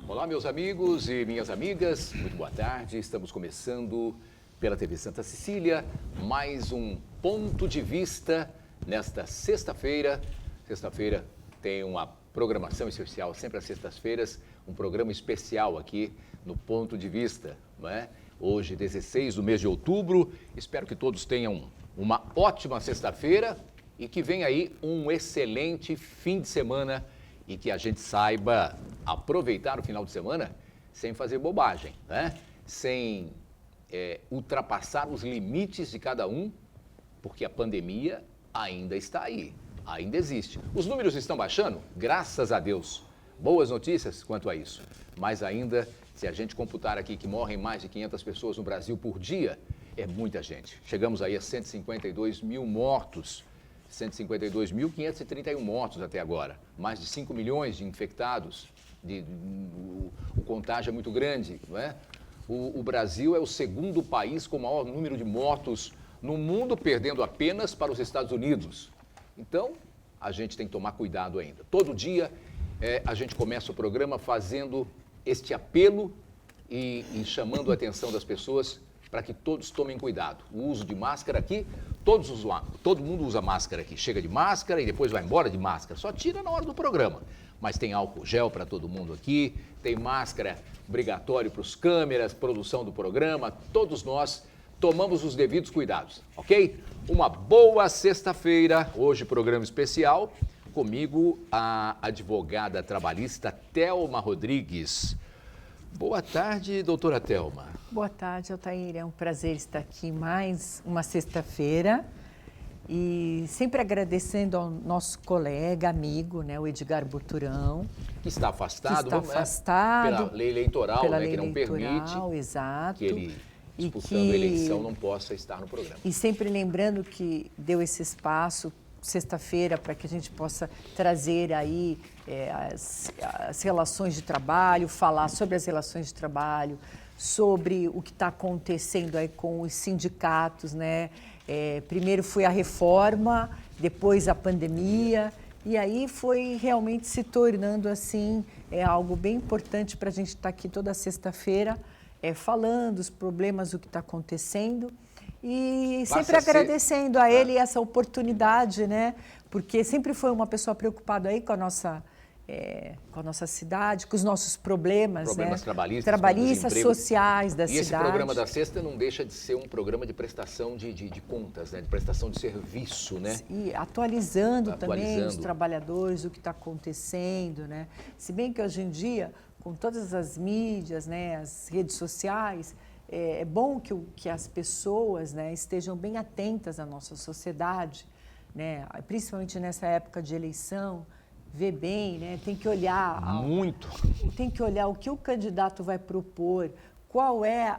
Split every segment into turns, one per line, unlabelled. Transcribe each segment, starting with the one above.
Olá, meus amigos e minhas amigas, muito boa tarde. Estamos começando pela TV Santa Cecília, mais um Ponto de Vista nesta sexta-feira. Sexta-feira tem uma programação especial, sempre às sextas-feiras, um programa especial aqui no Ponto de Vista, não é? Hoje, 16 do mês de outubro, espero que todos tenham uma ótima sexta-feira e que venha aí um excelente fim de semana e que a gente saiba aproveitar o final de semana sem fazer bobagem, né? Sem ultrapassar os limites de cada um, porque a pandemia ainda está aí, ainda existe. Os números estão baixando, graças a Deus. Boas notícias quanto a isso. Mas ainda, se a gente computar aqui que morrem mais de 500 pessoas no Brasil por dia, é muita gente. Chegamos aí a 152 mil mortos. 152.531 mortos até agora, mais de 5 milhões de infectados, o contágio é muito grande, não é? O Brasil é o segundo país com o maior número de mortos no mundo, perdendo apenas para os Estados Unidos. Então, a gente tem que tomar cuidado ainda. Todo dia a gente começa o programa fazendo este apelo e chamando a atenção das pessoas para que todos tomem cuidado. O uso de máscara aqui, todo mundo usa máscara aqui. Chega de máscara e depois vai embora de máscara. Só tira na hora do programa. Mas tem álcool gel para todo mundo aqui, tem máscara obrigatório para os câmeras, produção do programa. Todos nós tomamos os devidos cuidados, ok? Uma boa sexta-feira, hoje programa especial. Comigo a advogada trabalhista Thelma Rodrigues. Boa tarde, doutora Thelma.
Boa tarde, Altair. É um prazer estar aqui mais uma sexta-feira e sempre agradecendo ao nosso colega, amigo, né, o Edgar Boturão.
Que está afastado,
pela
lei eleitoral,
pela
né,
lei
que não
eleitoral,
permite
exato,
que ele, disputando a eleição, não possa estar no programa.
E sempre lembrando que deu esse espaço sexta-feira para que a gente possa trazer aí as relações de trabalho, falar sobre as relações de trabalho, sobre o que está acontecendo aí com os sindicatos, né? Primeiro foi a reforma, depois a pandemia, e aí foi realmente se tornando assim algo bem importante para a gente estar aqui toda sexta-feira falando os problemas, o que está acontecendo. E sempre agradecendo a ele essa oportunidade, né? Porque sempre foi uma pessoa preocupada aí com a nossa cidade, com os nossos problemas,
né?
Trabalhistas, sociais da cidade.
E esse programa da sexta não deixa de ser um programa de prestação de contas, né? De prestação de serviço, né?
E atualizando também os trabalhadores, o que está acontecendo, né? Se bem que hoje em dia, com todas as mídias, né, as redes sociais, é bom que as pessoas, né, estejam bem atentas à nossa sociedade, né, principalmente nessa época de eleição, ver bem, né, tem que olhar... Tem que olhar o que o candidato vai propor, qual é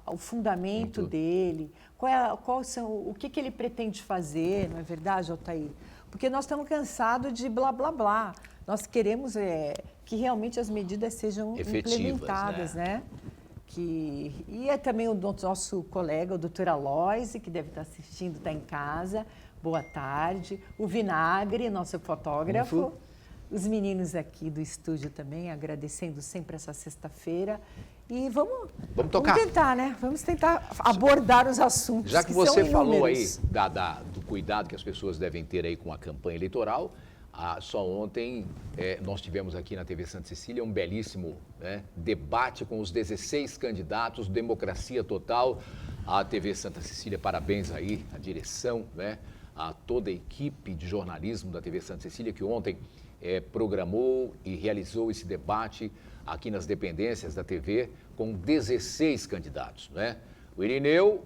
o fundamento dele, o que ele pretende fazer, não é verdade, Altair? Porque nós estamos cansados de blá, blá, blá. Nós queremos que realmente as medidas sejam
efetivas,
implementadas, né? E é também o nosso colega, o doutor Aloysio, que deve estar assistindo, está em casa. Boa tarde. O Vinagre, nosso fotógrafo. Os meninos aqui do estúdio também, agradecendo sempre essa sexta-feira. E vamos tocar. Vamos tentar, né? Vamos tentar abordar os assuntos.
Já que você falou aí do cuidado que as pessoas devem ter aí com a campanha eleitoral, só ontem nós tivemos aqui na TV Santa Cecília um belíssimo debate com os 16 candidatos, democracia total. A TV Santa Cecília, parabéns aí à direção, né, a toda a equipe de jornalismo da TV Santa Cecília que ontem programou e realizou esse debate aqui nas dependências da TV com 16 candidatos, né? O Irineu,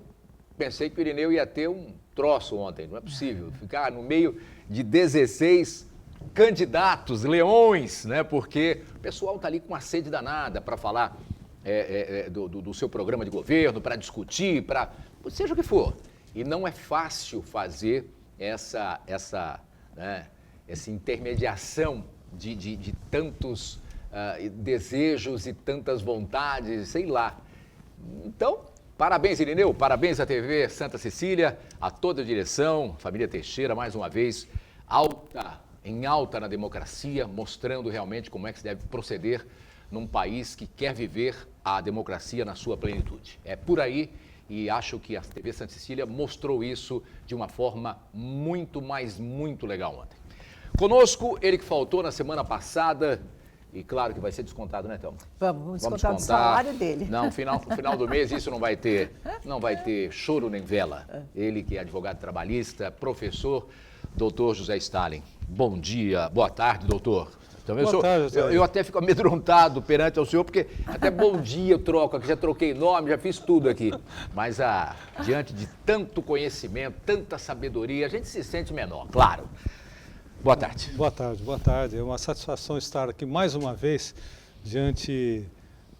pensei que o Irineu ia ter um troço ontem, não é possível ficar no meio de 16 candidatos, leões, né? Porque o pessoal está ali com uma sede danada para falar do seu programa de governo, para discutir, para seja o que for. E não é fácil fazer essa intermediação de tantos desejos e tantas vontades, sei lá. Então, parabéns, Irineu, parabéns à TV Santa Cecília, a toda a direção, família Teixeira, mais uma vez, em alta na democracia, mostrando realmente como é que se deve proceder num país que quer viver a democracia na sua plenitude. É por aí e acho que a TV Santa Cecília mostrou isso de uma forma muito legal ontem. Conosco, ele que faltou na semana passada, e claro que vai ser descontado, né, Thelma?
Vamos descontar do salário dele.
Não, no final do mês isso não vai ter choro nem vela. Ele que é advogado trabalhista, professor, doutor José Stalin. Bom dia, boa tarde, doutor. Também
boa tarde,
eu até fico amedrontado perante o senhor, porque até bom dia eu troco aqui, já troquei nome, já fiz tudo aqui. Mas diante de tanto conhecimento, tanta sabedoria, a gente se sente menor, claro. Boa tarde.
Boa tarde. É uma satisfação estar aqui mais uma vez diante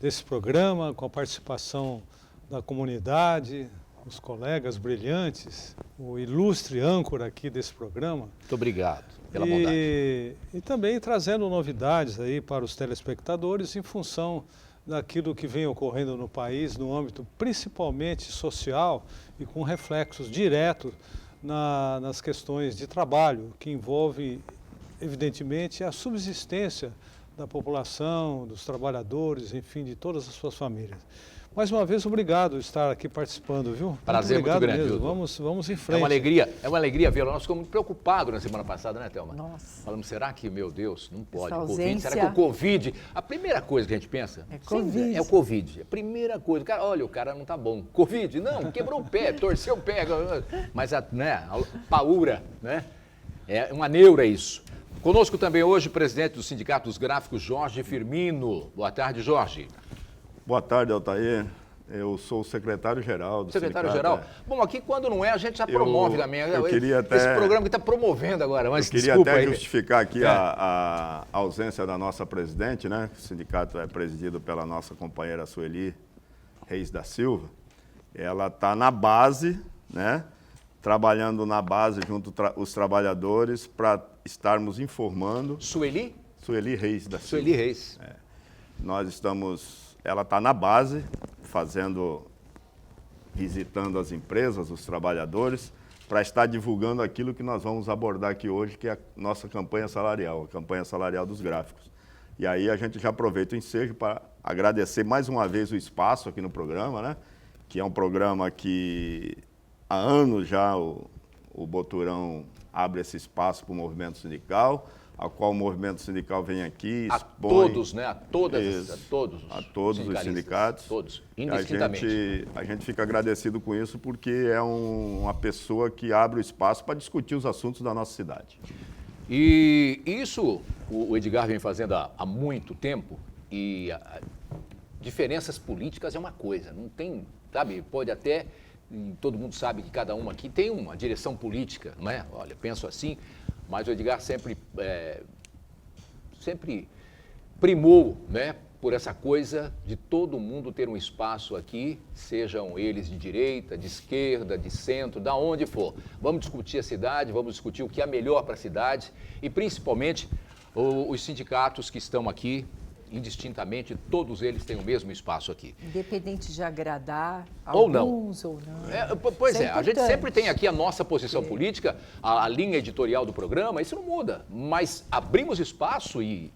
desse programa, com a participação da comunidade, os colegas brilhantes, o ilustre âncora aqui desse programa.
Muito obrigado pela bondade.
E também trazendo novidades aí para os telespectadores em função daquilo que vem ocorrendo no país, no âmbito principalmente social e com reflexos diretos nas questões de trabalho, que envolve, evidentemente, a subsistência da população, dos trabalhadores, enfim, de todas as suas famílias. Mais uma vez, obrigado por estar aqui participando, viu?
Prazer muito grande.
Mesmo. Vamos em frente.
É uma alegria vê-lo. Nós ficamos muito preocupados na semana passada, né, Thelma?
Nossa.
Falamos, será que, meu Deus, não pode,
Covid,
será que o Covid... A primeira coisa que a gente pensa...
É Covid.
É o Covid. A primeira coisa. O cara não tá bom. Covid, não, quebrou o pé, torceu o pé. Mas, a paura, né? É uma neura isso. Conosco também hoje o presidente do Sindicato dos Gráficos, Jorge Firmino. Boa tarde, Jorge.
Boa tarde, Altair. Eu sou o secretário-geral do
Secretário-geral? Bom, aqui quando não é, a gente já promove também.
Eu queria até...
Esse programa que está promovendo agora, mas
queria até justificar aqui a ausência da nossa presidente, né? O sindicato é presidido pela nossa companheira Sueli Reis da Silva. Ela está na base, né? Trabalhando na base junto os trabalhadores para estarmos informando.
Sueli?
Sueli Reis da Silva.
Sueli Reis.
Nós estamos... Ela está na base, visitando as empresas, os trabalhadores, para estar divulgando aquilo que nós vamos abordar aqui hoje, que é a nossa campanha salarial, a campanha salarial dos gráficos. E aí a gente já aproveita o ensejo para agradecer mais uma vez o espaço aqui no programa, né? Que é um programa que há anos já o Boturão abre esse espaço para o movimento sindical, a qual o movimento sindical vem aqui, expõe...
A todos, né? A todos
os sindicatos.
Todos, indistintamente.
A gente fica agradecido com isso porque é uma pessoa que abre o espaço para discutir os assuntos da nossa cidade.
E isso o Edgar vem fazendo há muito tempo e diferenças políticas é uma coisa, não tem, sabe, pode até... Todo mundo sabe que cada um aqui tem uma direção política, não é? Olha, penso assim... Mas o Edgar sempre primou, né, por essa coisa de todo mundo ter um espaço aqui, sejam eles de direita, de esquerda, de centro, da onde for. Vamos discutir a cidade, vamos discutir o que é melhor para a cidade e, principalmente, os sindicatos que estão aqui, indistintamente, todos eles têm o mesmo espaço aqui.
Independente de agradar
alguns
ou não.
A gente sempre tem aqui a nossa posição política, a linha editorial do programa, isso não muda. Mas abrimos espaço e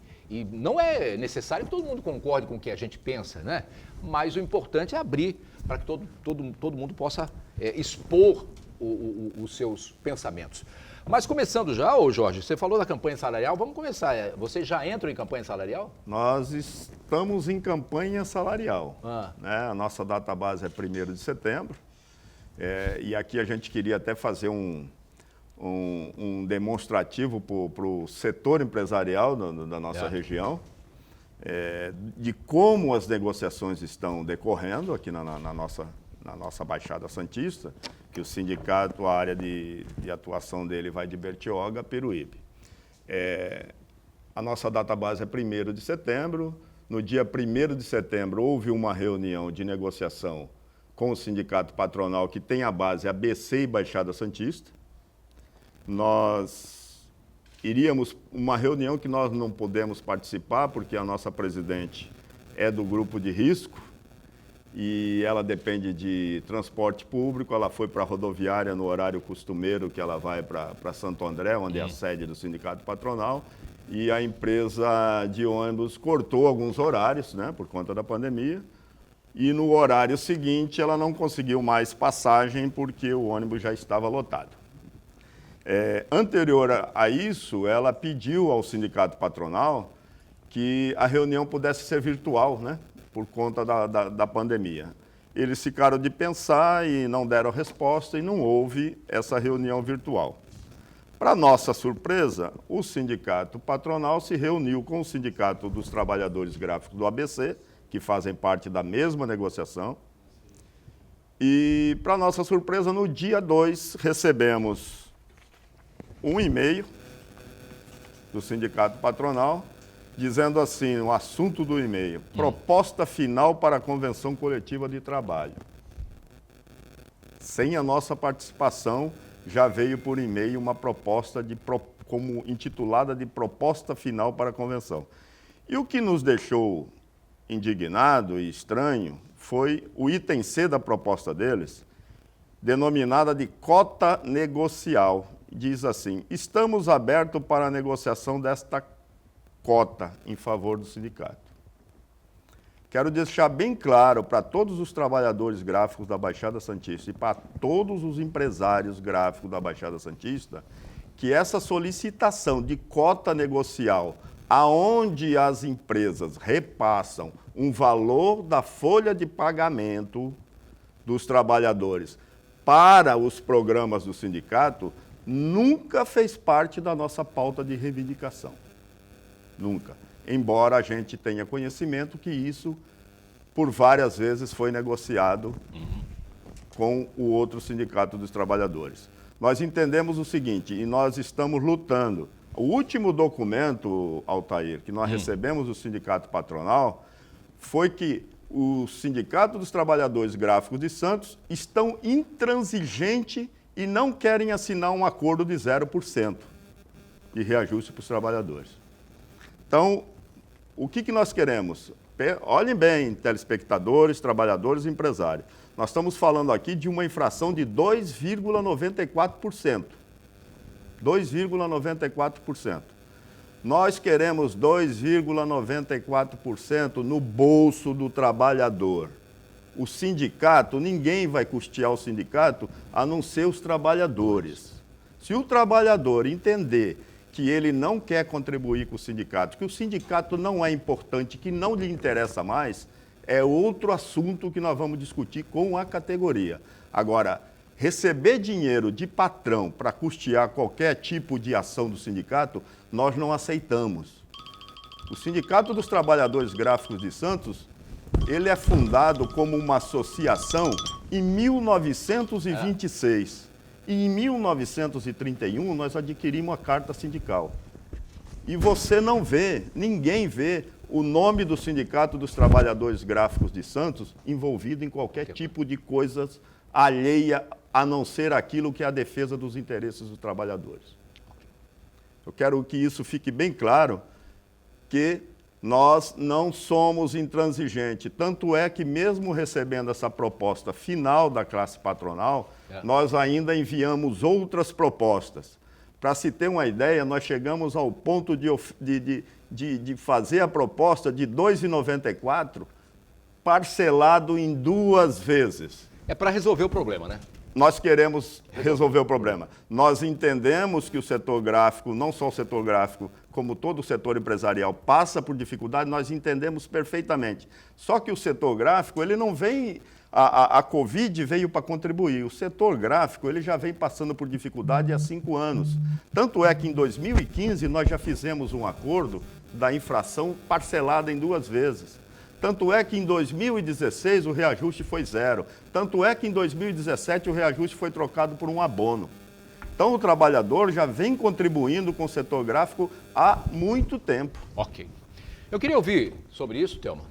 não é necessário que todo mundo concorde com o que a gente pensa, né? Mas o importante é abrir para que todo mundo possa expor os seus pensamentos. Mas começando já, Jorge, você falou da campanha salarial, vamos começar. Você já entra em campanha salarial?
Nós estamos em campanha salarial. Né? A nossa data base é 1º de setembro. E aqui a gente queria até fazer um demonstrativo para o setor empresarial da nossa região, de como as negociações estão decorrendo aqui na nossa Baixada Santista, que o sindicato, a área de atuação dele vai de Bertioga a Peruíbe. A nossa data base é 1º de setembro. No dia 1º de setembro houve uma reunião de negociação com o sindicato patronal que tem a base ABC e Baixada Santista. Nós iríamos, uma reunião que nós não pudemos participar porque a nossa presidente é do grupo de risco, e ela depende de transporte público, ela foi para a rodoviária no horário costumeiro, que ela vai para Santo André, onde é a sede do sindicato patronal, e a empresa de ônibus cortou alguns horários, né, por conta da pandemia, e no horário seguinte ela não conseguiu mais passagem porque o ônibus já estava lotado. Anterior a isso, ela pediu ao sindicato patronal que a reunião pudesse ser virtual, né, por conta da pandemia. Eles ficaram de pensar e não deram resposta e não houve essa reunião virtual. Para nossa surpresa, o sindicato patronal se reuniu com o Sindicato dos Trabalhadores Gráficos do ABC, que fazem parte da mesma negociação. E, para nossa surpresa, no dia 2, recebemos um e-mail do sindicato patronal, dizendo assim, o assunto do e-mail, proposta final para a convenção coletiva de trabalho. Sem a nossa participação, já veio por e-mail uma proposta como intitulada de proposta final para a convenção. E o que nos deixou indignado e estranho foi o item C da proposta deles, denominada de cota negocial. Diz assim, estamos abertos para a negociação desta cota em favor do sindicato. Quero deixar bem claro para todos os trabalhadores gráficos da Baixada Santista e para todos os empresários gráficos da Baixada Santista que essa solicitação de cota negocial, aonde as empresas repassam um valor da folha de pagamento dos trabalhadores para os programas do sindicato, nunca fez parte da nossa pauta de reivindicação. Nunca. Embora a gente tenha conhecimento que isso, por várias vezes, foi negociado com o outro sindicato dos trabalhadores. Nós entendemos o seguinte, e nós estamos lutando. O último documento, Altair, que nós recebemos do sindicato patronal, foi que o Sindicato dos Trabalhadores Gráficos de Santos estão intransigentes e não querem assinar um acordo de 0% de reajuste para os trabalhadores. Então, o que nós queremos? Olhem bem, telespectadores, trabalhadores e empresários. Nós estamos falando aqui de uma infração de 2,94%. 2,94%. Nós queremos 2,94% no bolso do trabalhador. O sindicato, ninguém vai custear o sindicato a não ser os trabalhadores. Se o trabalhador entender que ele não quer contribuir com o sindicato, que o sindicato não é importante, que não lhe interessa mais, é outro assunto que nós vamos discutir com a categoria. Agora, receber dinheiro de patrão para custear qualquer tipo de ação do sindicato, nós não aceitamos. O Sindicato dos Trabalhadores Gráficos de Santos, ele é fundado como uma associação em 1926. E em 1931, nós adquirimos a carta sindical. E você não vê, ninguém vê o nome do Sindicato dos Trabalhadores Gráficos de Santos envolvido em qualquer tipo de coisas alheia a não ser aquilo que é a defesa dos interesses dos trabalhadores. Eu quero que isso fique bem claro, que nós não somos intransigentes. Tanto é que mesmo recebendo essa proposta final da classe patronal, nós ainda enviamos outras propostas. Para se ter uma ideia, nós chegamos ao ponto de fazer a proposta de R$ 2,94 parcelado em 2 vezes.
É para resolver o problema, né?
Nós queremos resolver o problema. Nós entendemos que o setor gráfico, não só o setor gráfico, como todo o setor empresarial, passa por dificuldade, nós entendemos perfeitamente. Só que o setor gráfico, ele não vem... A Covid veio para contribuir. O setor gráfico, ele já vem passando por dificuldade há 5 anos. Tanto é que em 2015 nós já fizemos um acordo da infração parcelada em 2 vezes. Tanto é que em 2016 o reajuste foi 0. Tanto é que em 2017 o reajuste foi trocado por um abono. Então o trabalhador já vem contribuindo com o setor gráfico há muito tempo.
Ok. Eu queria ouvir sobre isso, Thelma.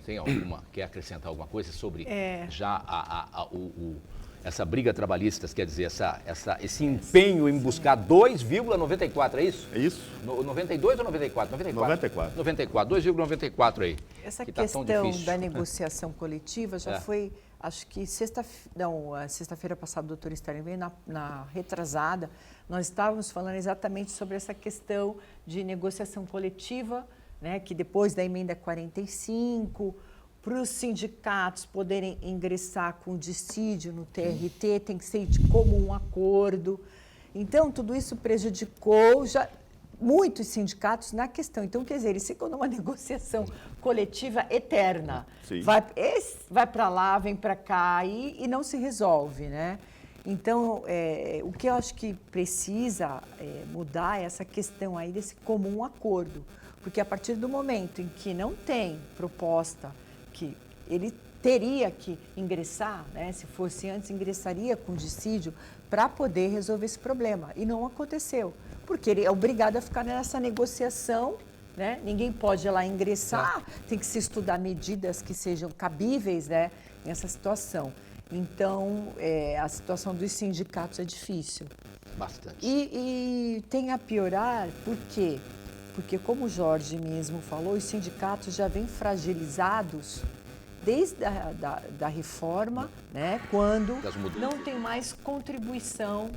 Quer acrescentar alguma coisa sobre já essa briga trabalhista, quer dizer, esse empenho em buscar 2,94, é isso?
É isso.
92 ou 94?
94.
94, 2,94 aí.
Essa
que
questão
tá tão difícil.
da negociação coletiva já foi acho que sexta-feira passada o doutor Sterling veio na retrasada, nós estávamos falando exatamente sobre essa questão de negociação coletiva, né, que depois da emenda 45, para os sindicatos poderem ingressar com dissídio no TRT, tem que ser de comum acordo. Então, tudo isso prejudicou já muitos sindicatos na questão. Então, quer dizer, eles ficam numa negociação coletiva eterna.
Sim.
Vai para lá, vem para cá e não se resolve, né? Então, o que eu acho que precisa mudar é essa questão aí desse comum acordo. Porque a partir do momento em que não tem proposta, que ele teria que ingressar, né? Se fosse antes, ingressaria com dissídio para poder resolver esse problema. E não aconteceu, porque ele é obrigado a ficar nessa negociação, né? Ninguém pode ir lá ingressar, tem que se estudar medidas que sejam cabíveis, né, nessa situação. Então, a situação dos sindicatos é difícil.
Bastante.
E tem a piorar, por quê? Porque, como o Jorge mesmo falou, os sindicatos já vêm fragilizados desde da reforma, né, quando não tem mais contribuição,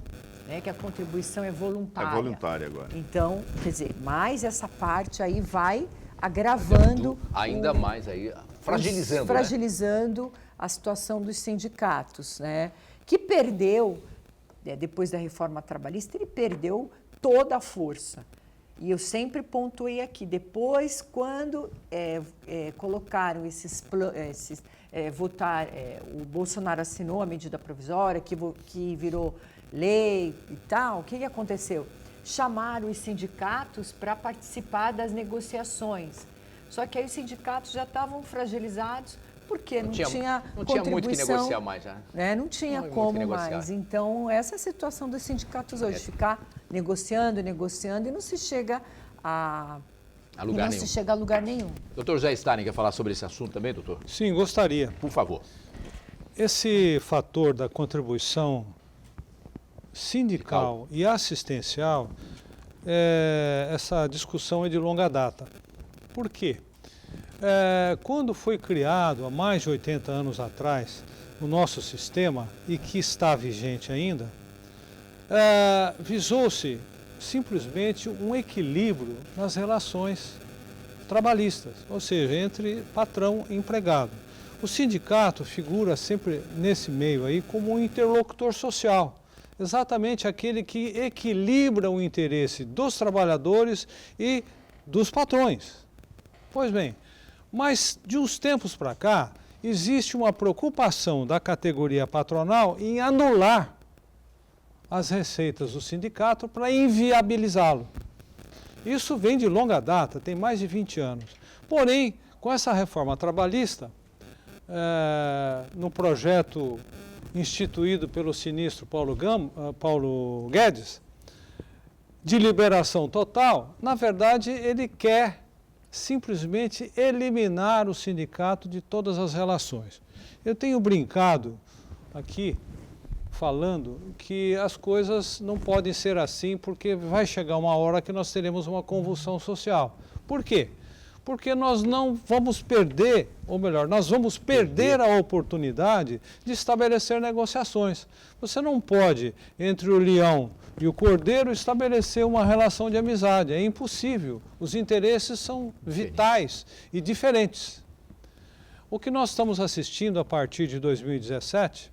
né, que a contribuição é voluntária.
É voluntária agora.
Então, quer dizer, mais essa parte aí vai agravando...
Ainda mais aí, fragilizando
a situação dos sindicatos, né, que perdeu, depois da reforma trabalhista, ele perdeu toda a força. E eu sempre pontuei aqui, depois, quando colocaram o Bolsonaro assinou a medida provisória, que virou lei e tal, o que aconteceu? Chamaram os sindicatos para participar das negociações. Só que aí os sindicatos já estavam fragilizados, porque não tinha contribuição.
Não tinha muito que negociar mais já.
Né? Não tinha como mais. Então, essa é a situação dos sindicatos hoje, ficar negociando e não se chega a lugar nenhum.
Doutor José Starling, quer falar sobre esse assunto também, doutor?
Sim, gostaria.
Por favor.
Esse fator da contribuição sindical e assistencial, essa discussão é de longa data. Por quê? Quando foi criado, há mais de 80 anos atrás, o nosso sistema, e que está vigente ainda, visou-se simplesmente um equilíbrio nas relações trabalhistas, ou seja, entre patrão e empregado. O sindicato figura sempre nesse meio aí como um interlocutor social, exatamente aquele que equilibra o interesse dos trabalhadores e dos patrões. Pois bem, mas de uns tempos para cá, existe uma preocupação da categoria patronal em anular as receitas do sindicato para inviabilizá-lo. Isso vem de longa data, tem mais de 20 anos. Porém, com essa reforma trabalhista, no projeto instituído pelo ministro Paulo Guedes, de liberação total, na verdade, ele quer simplesmente eliminar o sindicato de todas as relações. Eu tenho brincado aqui, falando que as coisas não podem ser assim, porque vai chegar uma hora que nós teremos uma convulsão social. Por quê? Porque nós não vamos perder, ou melhor, nós vamos perder a oportunidade de estabelecer negociações. Você não pode, entre o leão e o cordeiro, estabelecer uma relação de amizade. É impossível. Os interesses são vitais e diferentes. O que nós estamos assistindo a partir de 2017,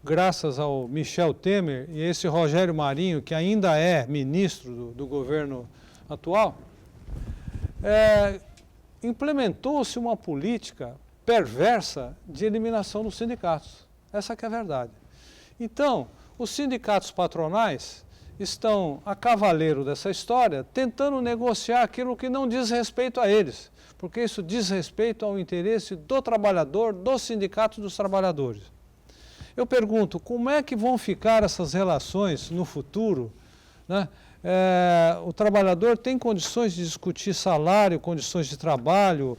graças ao Michel Temer e esse Rogério Marinho, que ainda é ministro do governo atual, implementou-se uma política perversa de eliminação dos sindicatos. Essa que é a verdade. Então, os sindicatos patronais estão a cavaleiro dessa história, tentando negociar aquilo que não diz respeito a eles, porque isso diz respeito ao interesse do trabalhador, dos sindicatos dos trabalhadores. Eu pergunto, como é que vão ficar essas relações no futuro, né? O trabalhador tem condições de discutir salário, condições de trabalho,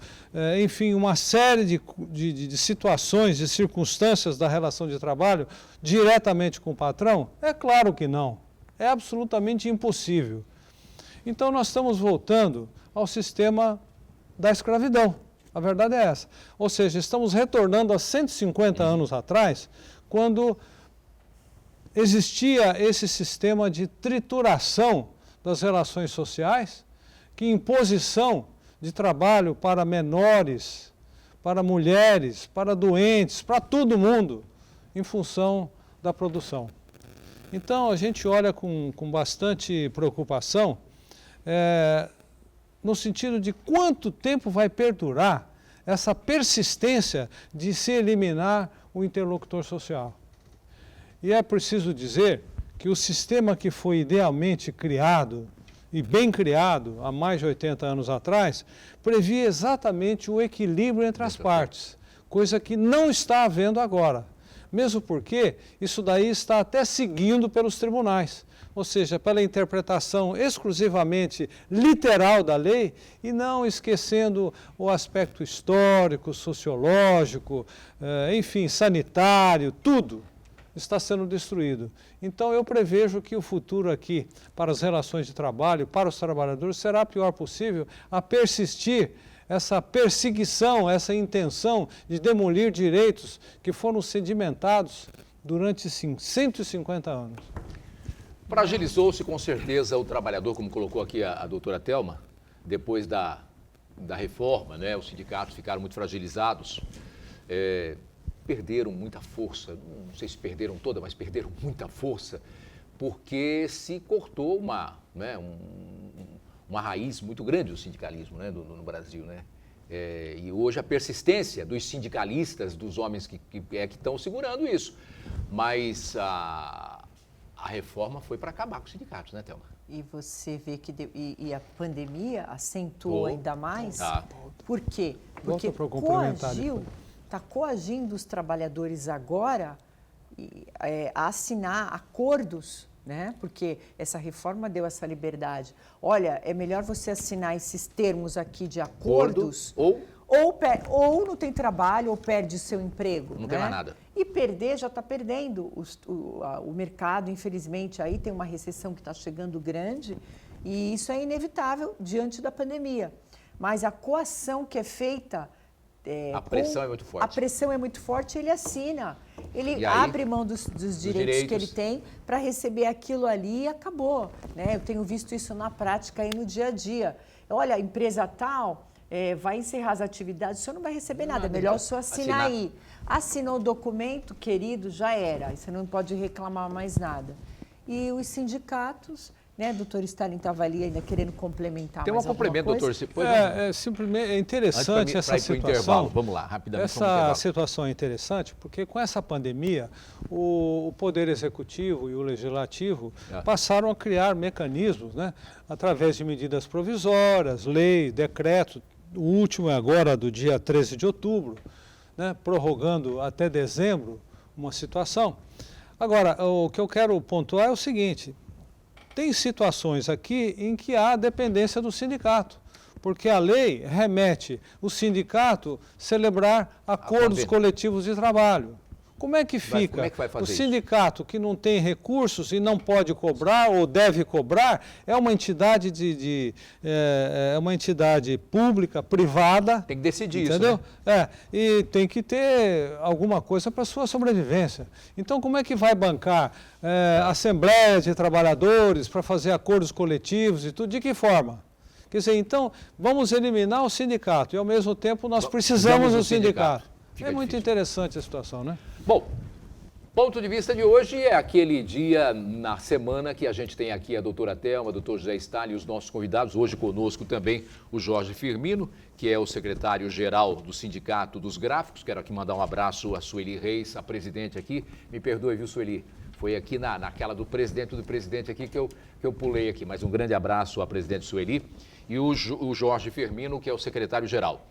enfim, uma série de situações, de circunstâncias da relação de trabalho diretamente com o patrão? É claro que não. É absolutamente impossível. Então, nós estamos voltando ao sistema da escravidão. A verdade é essa. Ou seja, estamos retornando a 150 anos atrás, quando existia esse sistema de trituração das relações sociais, que imposição de trabalho para menores, para mulheres, para doentes, para todo mundo, em função da produção. Então, a gente olha com bastante preocupação, no sentido de quanto tempo vai perdurar essa persistência de se eliminar o interlocutor social. E é preciso dizer que o sistema que foi idealmente criado, e bem criado, há mais de 80 anos atrás, previa exatamente o equilíbrio entre as partes, coisa que não está havendo agora. Mesmo porque isso daí está até seguindo pelos tribunais, ou seja, pela interpretação exclusivamente literal da lei e não esquecendo o aspecto histórico, sociológico, enfim, sanitário, tudo está sendo destruído. Então eu prevejo que o futuro aqui para as relações de trabalho, para os trabalhadores, será a pior possível a persistir essa perseguição, essa intenção de demolir direitos que foram sedimentados durante 150 anos.
Fragilizou-se com certeza o trabalhador, como colocou aqui a doutora Thelma, depois da reforma, né? Os sindicatos ficaram muito fragilizados, perderam muita força, não sei se perderam toda, mas perderam muita força, porque se cortou uma raiz muito grande do sindicalismo, né, no Brasil, né? E hoje a persistência dos sindicalistas, dos homens que estão segurando isso. Mas a reforma foi para acabar com os sindicatos, né, Thelma?
E você vê que a pandemia acentuou ainda mais. Por quê? Porque está coagindo os trabalhadores agora a assinar acordos, né? Porque essa reforma deu essa liberdade. Olha, é melhor você assinar esses termos aqui de acordos ou não tem trabalho ou perde seu emprego.
Não tem mais nada.
E perder, já está perdendo. O mercado, infelizmente, aí tem uma recessão que está chegando grande e isso é inevitável diante da pandemia. Mas a coação que é feita...
a pressão é muito forte.
A pressão é muito forte, ele assina. Ele abre mão dos direitos que ele tem para receber aquilo ali e acabou. Né? Eu tenho visto isso na prática aí no dia a dia. Olha, a empresa tal vai encerrar as atividades, o senhor não vai receber nada. É melhor o senhor assinar aí. Assinou o documento, querido, já era. Você não pode reclamar mais nada. E os sindicatos... Né, doutor Stalin estava ali ainda querendo complementar.
Tem um complemento, doutor.
Simplesmente é interessante essa situação.
Vamos lá, rapidamente.
Essa situação é interessante porque com essa pandemia, o Poder Executivo e o Legislativo passaram a criar mecanismos, né, através de medidas provisórias, lei, decreto, o último é agora do dia 13 de outubro, né, prorrogando até dezembro uma situação. Agora, o que eu quero pontuar é o seguinte: tem situações aqui em que há dependência do sindicato, porque a lei remete o sindicato celebrar acordos coletivos de trabalho. Como é que fica?
Como é que vai fazer
o sindicato que não tem recursos e não pode cobrar ou deve cobrar é uma entidade é uma entidade pública, privada.
Tem que decidir,
entendeu?
Isso, né?
E tem que ter alguma coisa para sua sobrevivência. Então, como é que vai bancar assembleias de trabalhadores para fazer acordos coletivos e tudo? De que forma? Quer dizer, então, vamos eliminar o sindicato e, ao mesmo tempo, nós precisamos do sindicato. É muito interessante a situação, né?
Bom, ponto de vista de hoje é aquele dia na semana que a gente tem aqui a doutora Thelma, o doutor José Stalin e os nossos convidados. Hoje conosco também o Jorge Firmino, que é o secretário-geral do Sindicato dos Gráficos. Quero aqui mandar um abraço a Sueli Reis, a presidente aqui. Me perdoe, viu, Sueli? Foi aqui naquela do presidente aqui que eu pulei aqui. Mas um grande abraço à presidente Sueli e o Jorge Firmino, que é o secretário-geral.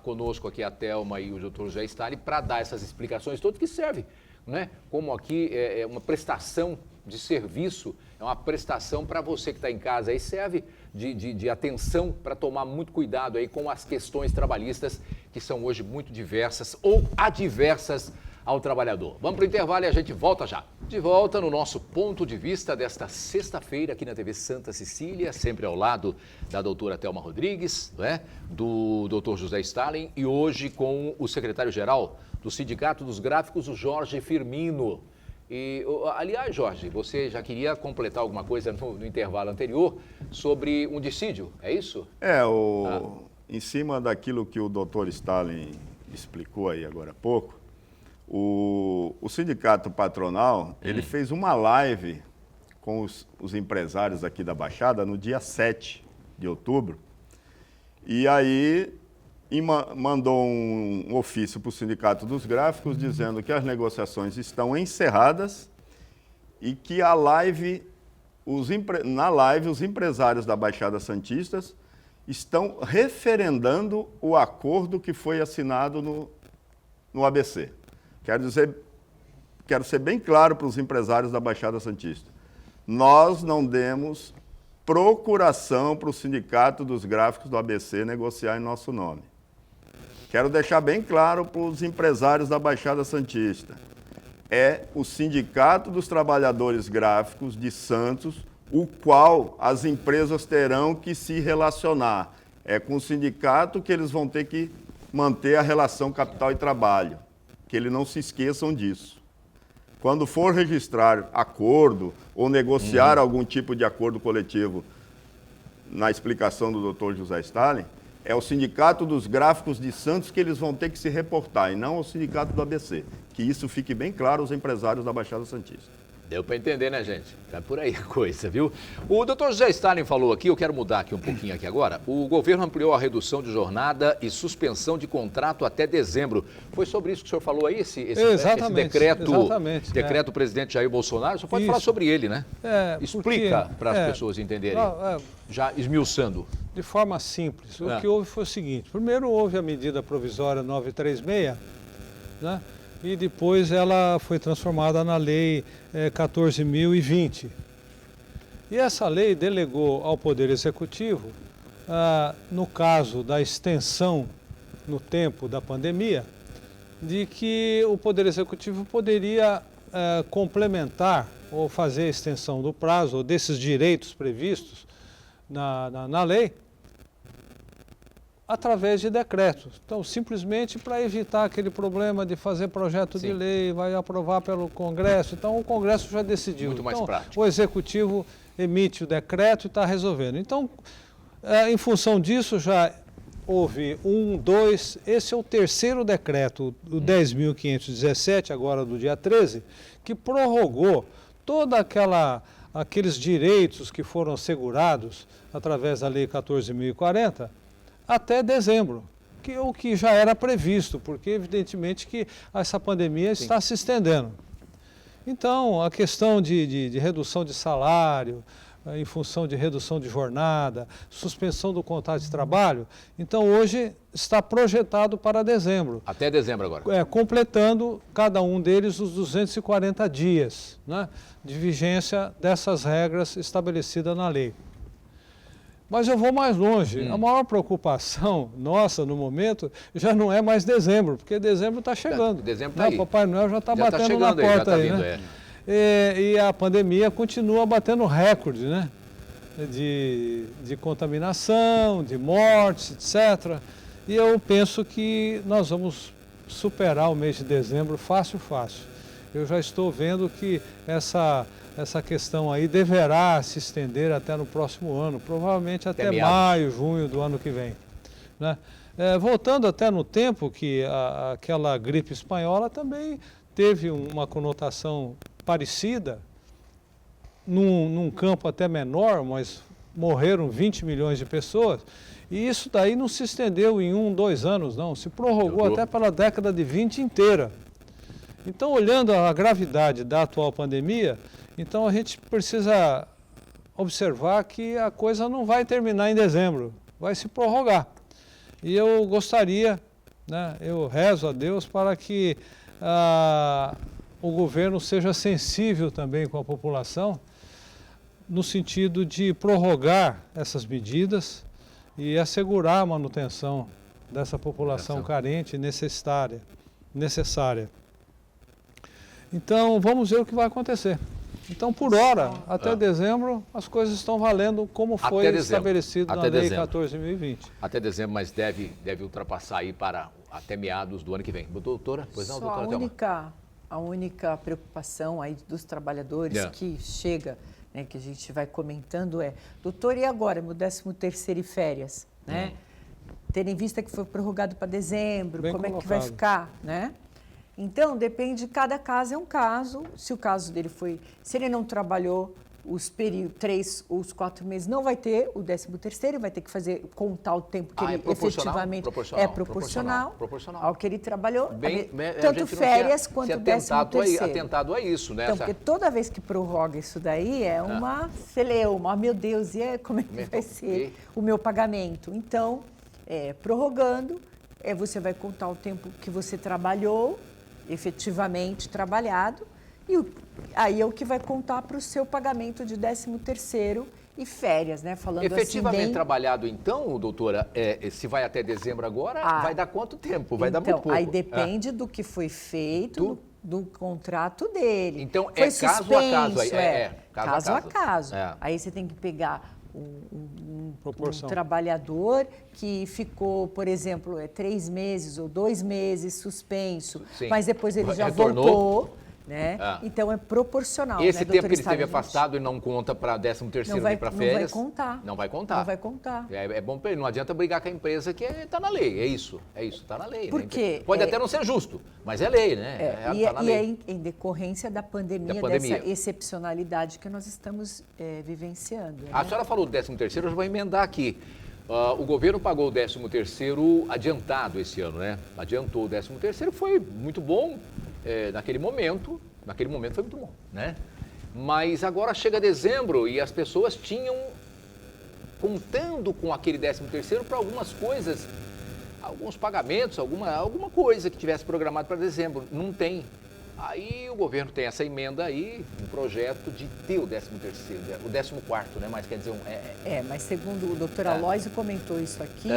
Conosco aqui a Thelma e o doutor José Stalin para dar essas explicações todas que servem, né? Como aqui é uma prestação de serviço, é uma prestação para você que está em casa aí, serve de atenção para tomar muito cuidado aí com as questões trabalhistas que são hoje muito diversas ou adversas ao trabalhador. Vamos para o intervalo e a gente volta já. De volta no nosso ponto de vista desta sexta-feira aqui na TV Santa Cecília, sempre ao lado da doutora Thelma Rodrigues, não é? Do doutor José Stalin e hoje com o secretário-geral do Sindicato dos Gráficos, o Jorge Firmino. E, aliás, Jorge, você já queria completar alguma coisa no intervalo anterior sobre um dissídio, é isso?
Em cima daquilo que o doutor Stalin explicou aí agora há pouco, o sindicato patronal, ele fez uma live com os empresários aqui da Baixada no dia 7 de outubro, e aí mandou um ofício para o Sindicato dos Gráficos dizendo que as negociações estão encerradas e que na live os empresários da Baixada Santistas estão referendando o acordo que foi assinado no ABC. Quero ser bem claro para os empresários da Baixada Santista. Nós não demos procuração para o Sindicato dos Gráficos do ABC negociar em nosso nome. Quero deixar bem claro para os empresários da Baixada Santista. É o Sindicato dos Trabalhadores Gráficos de Santos, o qual as empresas terão que se relacionar. É com o sindicato que eles vão ter que manter a relação capital e trabalho. Que eles não se esqueçam disso. Quando for registrar acordo ou negociar algum tipo de acordo coletivo, na explicação do Dr. José Stalin, é o Sindicato dos Gráficos de Santos que eles vão ter que se reportar, e não o Sindicato do ABC. Que isso fique bem claro aos empresários da Baixada Santista.
Deu para entender, né, gente? Tá por aí a coisa, viu? O doutor José Stalin falou aqui, eu quero mudar aqui um pouquinho aqui agora. O governo ampliou a redução de jornada e suspensão de contrato até dezembro. Foi sobre isso que o senhor falou aí, esse decreto do presidente Jair Bolsonaro? O senhor pode falar sobre ele, né? Explica para as pessoas entenderem, já esmiuçando.
De forma simples. O que houve foi o seguinte. Primeiro houve a medida provisória 936, né? E depois ela foi transformada na Lei 14.020. E essa lei delegou ao Poder Executivo, no caso da extensão no tempo da pandemia, de que o Poder Executivo poderia complementar ou fazer a extensão do prazo ou desses direitos previstos na lei, através de decretos. Então, simplesmente para evitar aquele problema de fazer projeto de lei, vai aprovar pelo Congresso. Então, o Congresso já decidiu.
Muito mais prático.
O Executivo emite o decreto e está resolvendo. Então, em função disso, já houve esse é o terceiro decreto, o 10.517, agora do dia 13, que prorrogou toda aqueles direitos que foram assegurados através da Lei 14.040, até dezembro, o que já era previsto, porque evidentemente que essa pandemia está se estendendo. Então, a questão de redução de salário, em função de redução de jornada, suspensão do contrato de trabalho, então hoje está projetado para dezembro.
Até dezembro agora.
Completando cada um deles os 240 dias, né, de vigência dessas regras estabelecidas na lei. Mas eu vou mais longe. A maior preocupação nossa no momento já não é mais dezembro, porque dezembro está chegando.
Dezembro está aí.
Papai Noel já está batendo na porta aí, né? E a pandemia continua batendo recorde, né? De contaminação, de mortes, etc. E eu penso que nós vamos superar o mês de dezembro fácil. Eu já estou vendo que essa questão aí deverá se estender até no próximo ano, provavelmente até maio, junho do ano que vem, né? Voltando até no tempo que aquela gripe espanhola também teve uma conotação parecida, num campo até menor, mas morreram 20 milhões de pessoas, e isso daí não se estendeu em 1, 2 anos, não, se prorrogou até pela década de 20 inteira. Então, olhando a gravidade da atual pandemia, então a gente precisa observar que a coisa não vai terminar em dezembro, vai se prorrogar. E eu gostaria, né, eu rezo a Deus para que o governo seja sensível também com a população, no sentido de prorrogar essas medidas e assegurar a manutenção dessa população carente e necessária. Então, vamos ver o que vai acontecer. Então, por hora, até dezembro, as coisas estão valendo como foi estabelecido na Lei 14.020.
Até dezembro, mas deve ultrapassar aí para até meados do ano que vem. Doutora, pois não, doutora Thelma?
A única preocupação aí dos trabalhadores que chega, né, que a gente vai comentando doutor, e agora, meu 13º e férias, né? Tendo em vista que foi prorrogado para dezembro, como é que vai ficar, né? Então, depende, cada caso é um caso. Se o caso dele se ele não trabalhou os 3 ou os 4 meses, não vai ter o 13º, vai ter que contar o tempo que ele efetivamente é proporcional ao que ele trabalhou, tanto férias quanto o 13º.
Atentado a isso, né?
Então, porque toda vez que prorroga isso daí é uma celeuma, meu Deus, como é que vai ser o meu pagamento? Então, prorrogando, você vai contar o tempo que você trabalhou, efetivamente trabalhado, e aí é o que vai contar para o seu pagamento de 13º e férias, né? Falando
efetivamente
assim,
trabalhado, então, doutora, se vai até dezembro agora, vai dar quanto tempo? Vai dar muito pouco.
Aí depende do que foi feito, do contrato dele.
Então,
foi
caso a caso.
Caso a caso. Aí você tem que pegar um trabalhador que ficou, por exemplo, 3 meses ou 2 meses suspenso, mas depois ele já voltou, né? Então é proporcional.
Esse tempo que ele esteve afastado e não conta para 13º nem para férias.
Não vai contar.
Não vai contar.
Não vai contar.
É bom para ele, não adianta brigar com a empresa que está na lei, é isso, está na lei.
Porque
pode até não ser justo, mas é lei, né?
Tá na lei. Em decorrência da pandemia, dessa excepcionalidade que nós estamos vivenciando.
A senhora falou do 13º, eu já vou emendar aqui. O governo pagou o 13º adiantado esse ano, né? Adiantou o 13º, foi muito bom naquele momento foi muito bom, né? Mas agora chega dezembro e as pessoas tinham contando com aquele 13º para algumas coisas, alguns pagamentos, alguma coisa que tivesse programado para dezembro. Não tem. Aí o governo tem essa emenda aí, um projeto de ter o 13º, o 14º, né? Mas quer dizer...
mas segundo o doutor Aloysio comentou isso aqui,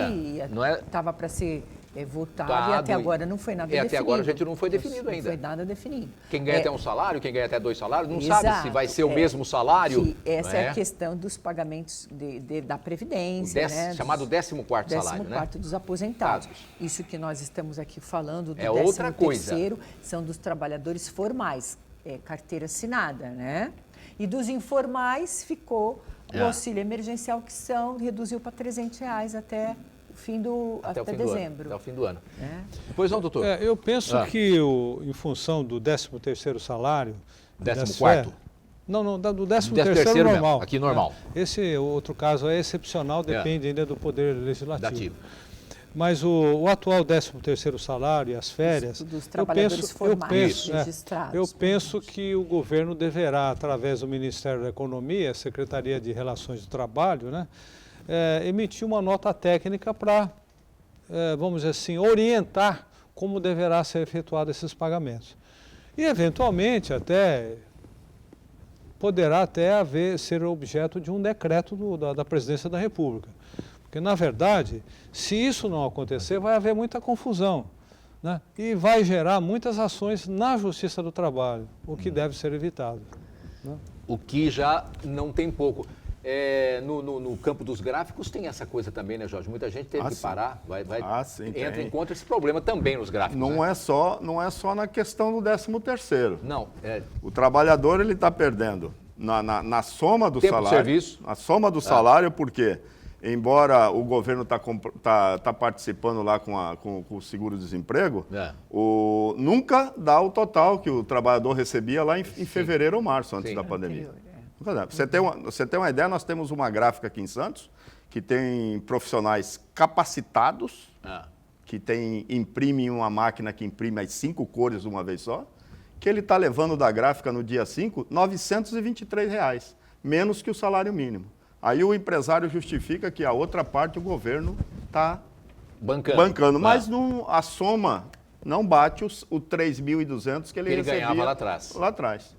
estava para ser votado e até agora não foi nada definido.
Até agora a gente não foi definido ainda.
Não foi nada definido.
Quem ganha até um salário, quem ganha até 2 salários, não sabe se vai ser o mesmo salário.
Essa é a questão dos pagamentos da Previdência.
Chamado 14º salário, né?
14º dos aposentados. Isso que nós estamos aqui falando do
13º
são dos trabalhadores formais, carteira assinada, né? E dos informais ficou o auxílio emergencial, que reduziu para R$300 até dezembro.
Até o fim do ano. Pois não, doutor?
Eu penso que, em função do 13º salário...
14º?
Não, do 13º normal.
Aqui normal.
Esse outro caso é excepcional, depende ainda do Poder Legislativo. Mas o atual 13º salário e as férias...
Dos trabalhadores formais registrados.
Eu penso que o governo deverá, através do Ministério da Economia, Secretaria de Relações do Trabalho, né? Emitir uma nota técnica para, vamos dizer assim, orientar como deverá ser efetuado esses pagamentos. E, eventualmente, poderá ser objeto de um decreto da Presidência da República. Porque, na verdade, se isso não acontecer, vai haver muita confusão, né? E vai gerar muitas ações na Justiça do Trabalho, o que deve ser evitado, né?
O que já não tem pouco. No campo dos gráficos tem essa coisa também, né, Jorge? Muita gente teve que parar, entra em contra esse problema também nos gráficos.
Não é só na questão do 13º.
Não.
O trabalhador ele está perdendo na soma do
tempo
salário.
De serviço.
Na soma do salário, porque embora o governo tá participando lá com o seguro-desemprego, nunca dá o total que o trabalhador recebia lá em fevereiro ou março, antes da pandemia. Pra você ter uma ideia, nós temos uma gráfica aqui em Santos, que tem profissionais capacitados, que imprimem uma máquina que imprime as 5 cores de uma vez só, que ele está levando da gráfica no dia 5, R$923, menos que o salário mínimo. Aí o empresário justifica que a outra parte o governo está bancando, mas a soma não bate o 3.200 que ele recebia
ganhava lá atrás.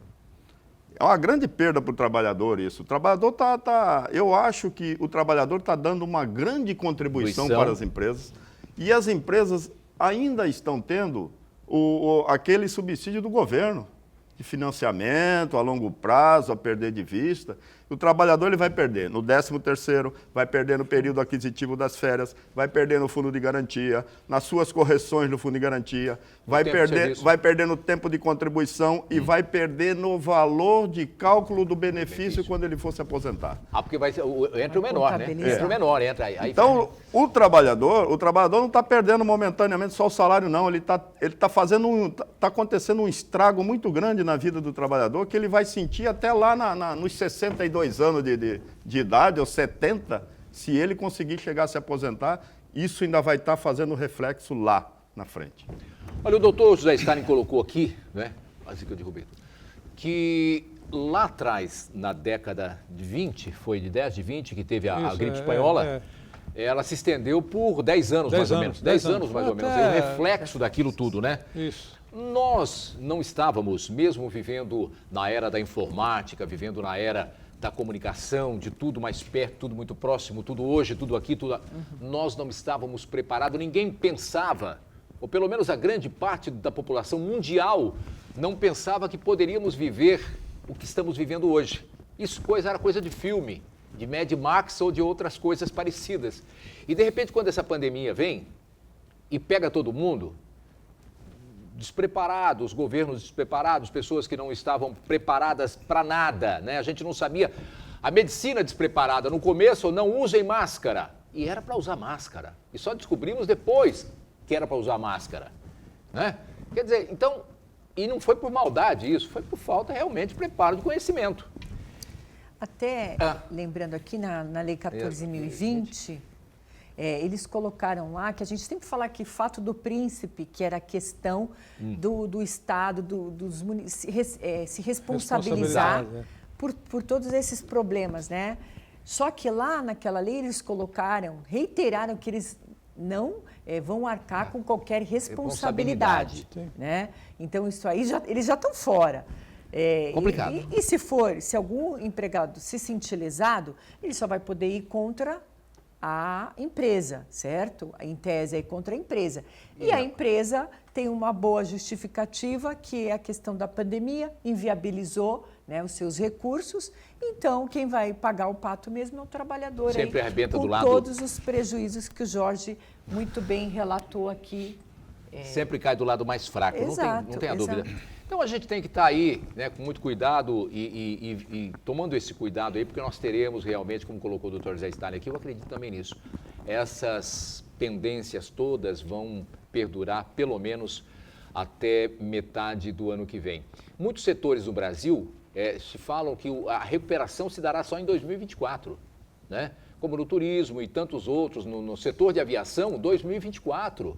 É uma grande perda para o trabalhador isso. O trabalhador eu acho que o trabalhador está dando uma grande contribuição para as empresas e as empresas ainda estão tendo aquele subsídio do governo. de financiamento a longo prazo, a perder de vista. O trabalhador ele vai perder no 13º, vai perder no período aquisitivo das férias, vai perder no fundo de garantia, nas suas correções no fundo de garantia, vai perder no tempo de contribuição e vai perder no valor de cálculo do benefício quando ele for se aposentar.
Porque entra o menor, né? Entra o menor, entra aí.
Então, o trabalhador não está perdendo momentaneamente só o salário, não. Ele está acontecendo um estrago muito grande na vida do trabalhador que ele vai sentir até lá nos 62 anos de idade, ou 70, se ele conseguir chegar a se aposentar, isso ainda vai estar fazendo reflexo lá na frente.
Olha, o doutor José Stalin colocou aqui, né, assim que eu derrubei, que lá atrás, na década de 20, foi de 10, de 20, que teve a gripe espanhola, ela se estendeu por 10 anos, mais ou menos. 10 anos, mais ou menos. É o reflexo daquilo tudo, né?
Isso.
Nós não estávamos, mesmo vivendo na era da informática, vivendo na era da comunicação, de tudo mais perto, tudo muito próximo, tudo hoje, tudo aqui, tudo... Nós não estávamos preparados, ninguém pensava, ou pelo menos a grande parte da população mundial não pensava que poderíamos viver o que estamos vivendo hoje. Isso era coisa de filme, de Mad Max ou de outras coisas parecidas. E de repente, quando essa pandemia vem e pega todo mundo, despreparados, governos despreparados, pessoas que não estavam preparadas para nada, né? A gente não sabia. A medicina despreparada, no começo, não usem máscara. E era para usar máscara. E só descobrimos depois que era para usar máscara, né? Quer dizer, então, e não foi por maldade isso, foi por falta realmente de preparo, de conhecimento.
Até, lembrando aqui na Lei 14.020... eles colocaram lá que a gente sempre fala que fato do príncipe, que era a questão do Estado, se responsabilizar por todos esses problemas, né? Só que lá naquela lei eles reiteraram que eles não vão arcar com qualquer responsabilidade, né? Então isso aí eles já estão fora.
Complicado.
E se algum empregado se sentir lesado, ele só vai poder ir contra a empresa, certo? Em tese, é contra a empresa. E a empresa tem uma boa justificativa, que é a questão da pandemia, inviabilizou, né, os seus recursos. Então, quem vai pagar o pato mesmo é o trabalhador.
Sempre arrebenta do lado.
Com todos os prejuízos que o Jorge muito bem relatou aqui.
Sempre cai do lado mais fraco,
exato,
não tenha dúvida. Então a gente tem que estar aí, né, com muito cuidado e tomando esse cuidado aí, porque nós teremos realmente, como colocou o Dr. José Stalin aqui, eu acredito também nisso, essas pendências todas vão perdurar pelo menos até metade do ano que vem. Muitos setores do Brasil se falam que a recuperação se dará só em 2024, né? Como no turismo e tantos outros, no setor de aviação, 2024.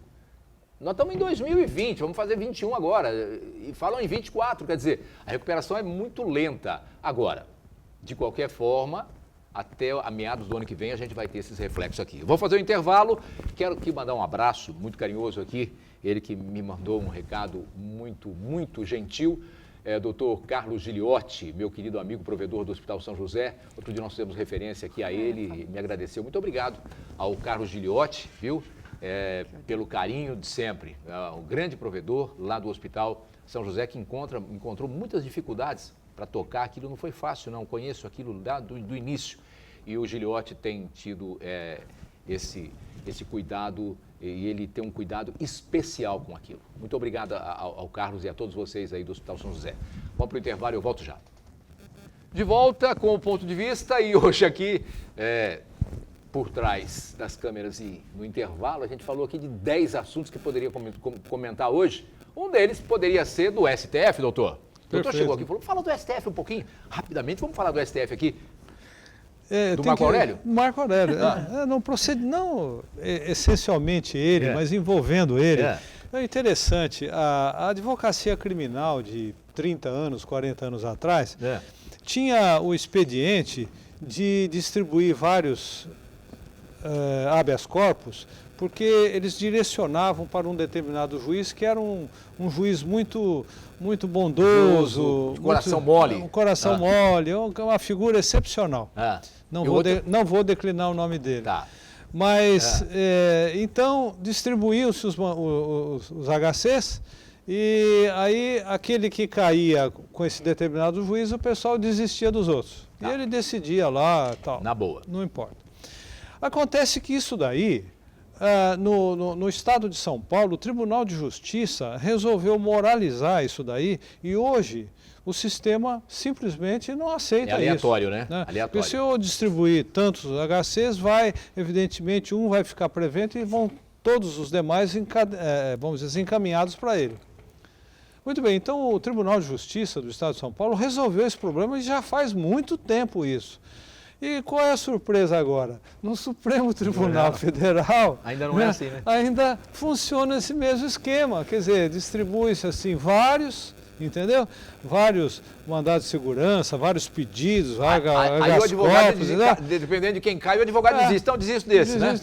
Nós estamos em 2020, vamos fazer 21 agora, e falam em 24, quer dizer, a recuperação é muito lenta. Agora, de qualquer forma, até a meados do ano que vem a gente vai ter esses reflexos aqui. Eu vou fazer um intervalo, quero aqui mandar um abraço muito carinhoso aqui, ele que me mandou um recado muito, muito gentil, Dr. Carlos Giliotti, meu querido amigo provedor do Hospital São José. Outro dia nós fizemos referência aqui a ele, me agradeceu. Muito obrigado ao Carlos Giliotti, viu? Pelo carinho de sempre. O grande provedor lá do Hospital São José, que encontrou muitas dificuldades para tocar. Aquilo não foi fácil, não. Conheço aquilo do início. E o Giliotti tem tido esse cuidado, e ele tem um cuidado especial com aquilo. Muito obrigado ao Carlos e a todos vocês aí do Hospital São José. Vamos para o intervalo e eu volto já. De volta com o ponto de vista, e hoje aqui, por trás das câmeras e no intervalo, a gente falou aqui de 10 assuntos que poderia comentar hoje. Um deles poderia ser do STF, doutor. O doutor chegou aqui e falou, fala do STF um pouquinho, rapidamente, vamos falar do STF aqui. Do Marco Aurélio?
Marco Aurélio. Não essencialmente ele, mas envolvendo ele. É interessante, a advocacia criminal de 30 anos, 40 anos atrás, tinha o expediente de distribuir vários habeas corpus, porque eles direcionavam para um determinado juiz, que era um juiz muito bondoso,
de coração mole.
Um coração mole, uma figura excepcional. Não vou declinar o nome dele. Mas, então, distribuíam-se os HCs E aí, aquele que caía com esse determinado juiz, o pessoal desistia dos outros. E ele decidia lá, tal.
Na boa.
Não importa. Acontece que isso daí, no estado de São Paulo, o Tribunal de Justiça resolveu moralizar isso daí e hoje o sistema simplesmente não aceita isso.
É aleatório, né?
Aleatório. Porque se eu distribuir tantos HCs, evidentemente, um vai ficar prevento e vão todos os demais, vamos dizer, encaminhados para ele. Muito bem, então o Tribunal de Justiça do Estado de São Paulo resolveu esse problema e já faz muito tempo isso. E qual é a surpresa agora? No Supremo Tribunal Federal...
Ainda não é assim, né?
Ainda funciona esse mesmo esquema, quer dizer, distribui-se assim vários, entendeu? Vários mandados de segurança, vários pedidos,
aí o advogado, dependendo de quem cai, o advogado desiste. Então desiste desse, né?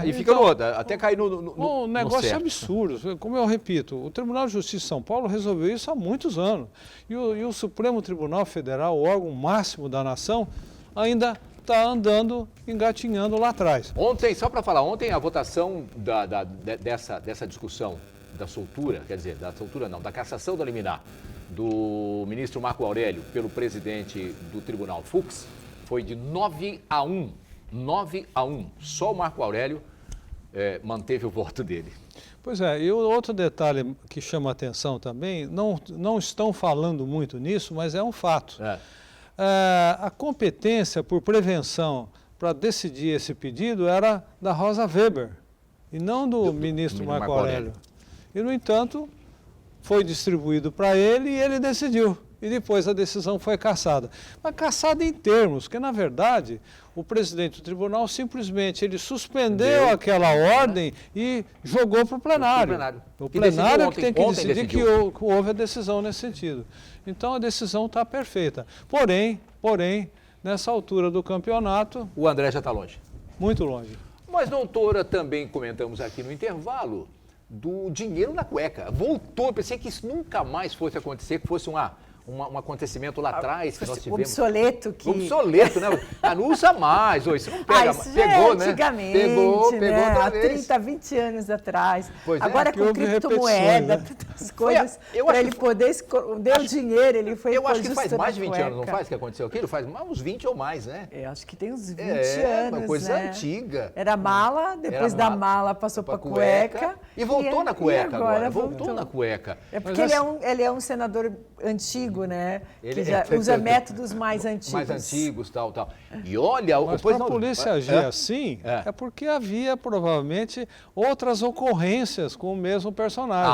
E fica no outro, até cair no
um negócio
certo.
absurdo. Como eu repito, o Tribunal de Justiça de São Paulo resolveu isso há muitos anos. E o Supremo Tribunal Federal, o órgão máximo da nação, ainda está andando, engatinhando lá atrás.
Ontem, só para falar, ontem a votação dessa discussão da soltura, quer dizer, da soltura não, da cassação da liminar do ministro Marco Aurélio pelo presidente do Tribunal Fux, foi de 9-1. 9-1. Só o Marco Aurélio manteve o voto dele.
Pois é, e outro detalhe que chama a atenção também, não estão falando muito nisso, mas é um fato. A competência por prevenção para decidir esse pedido era da Rosa Weber e não do ministro Marco Aurélio. E, no entanto, foi distribuído para ele e ele decidiu. E depois a decisão foi cassada. Mas cassada em termos, porque, na verdade, o presidente do tribunal simplesmente ele suspendeu aquela ordem e jogou para o plenário. O plenário é que tem que decidir que houve a decisão nesse sentido. Então, a decisão está perfeita. Porém, nessa altura do campeonato...
O André já está longe.
Muito longe.
Mas, doutora, também comentamos aqui no intervalo do dinheiro na cueca. Voltou, eu pensei que isso nunca mais fosse acontecer, que fosse um acontecimento lá atrás que nós tivemos.
Obsoleto.
Obsoleto, né? Não usa mais, isso não pega.
Isso
pegou, né?
Antigamente,
pegou outra
há
vez.
30, 20 anos atrás.
Pois
agora com criptomoeda, tantas coisas, para ele poder... Deu dinheiro, ele foi...
Eu acho que faz mais de 20 anos, não faz que aconteceu aquilo? Faz uns 20 ou mais, né?
Eu acho que tem uns 20 anos,
uma coisa
né?
antiga.
Era mala, depois da mala passou para cueca.
E voltou na cueca agora.
Voltou
na cueca.
É porque ele é um senador antigo, né? Que já usa métodos mais antigos.
Mais antigos, tal. E olha...
Mas para a polícia agir assim, é porque havia provavelmente outras ocorrências com o mesmo personagem.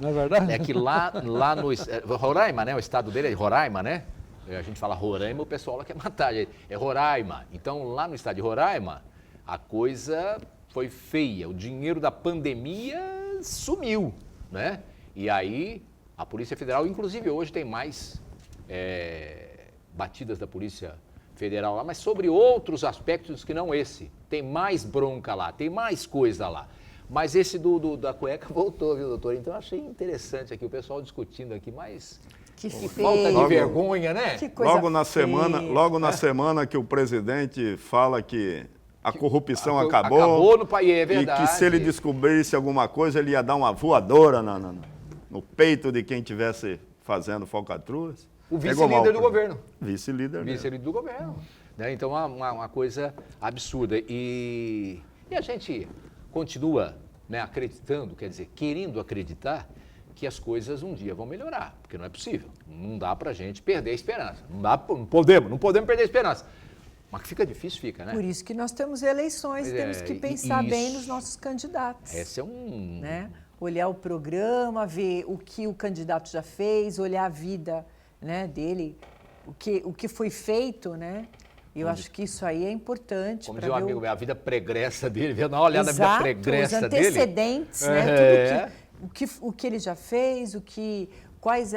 Não é verdade?
É que lá no... Roraima, né? O estado dele é Roraima, né? A gente fala Roraima, o pessoal lá quer matar. É Roraima. Então, lá no estado de Roraima, a coisa foi feia. O dinheiro da pandemia sumiu, né? E aí... A Polícia Federal, inclusive, hoje tem mais batidas da Polícia Federal lá, mas sobre outros aspectos que não esse. Tem mais bronca lá, tem mais coisa lá. Mas esse da cueca voltou, viu, doutor? Então, eu achei interessante aqui o pessoal discutindo aqui, mas... Que falta de vergonha, né?
Que coisa
logo na semana que o presidente fala que a corrupção acabou.
Acabou no país, é verdade.
E que se ele descobrisse alguma coisa, ele ia dar uma voadora no peito de quem estivesse fazendo falcatruas.
O vice-líder do governo.
Vice-líder
do governo. Né? Então, uma coisa absurda. E a gente continua, né, acreditando, quer dizer, querendo acreditar que as coisas um dia vão melhorar, porque não é possível. Não dá para a gente perder a esperança. Não podemos perder a esperança. Mas fica difícil, né?
Por isso que nós temos eleições, temos que pensar bem nos nossos candidatos.
Esse é um...
Né? Olhar o programa, ver o que o candidato já fez, olhar a vida, né, dele, o que foi feito, né? Eu acho que isso aí é importante.
Como diz um amigo meu, a vida pregressa dele, dá uma olhada na vida pregressa
dele. Os antecedentes, né? Tudo o que ele já fez, quais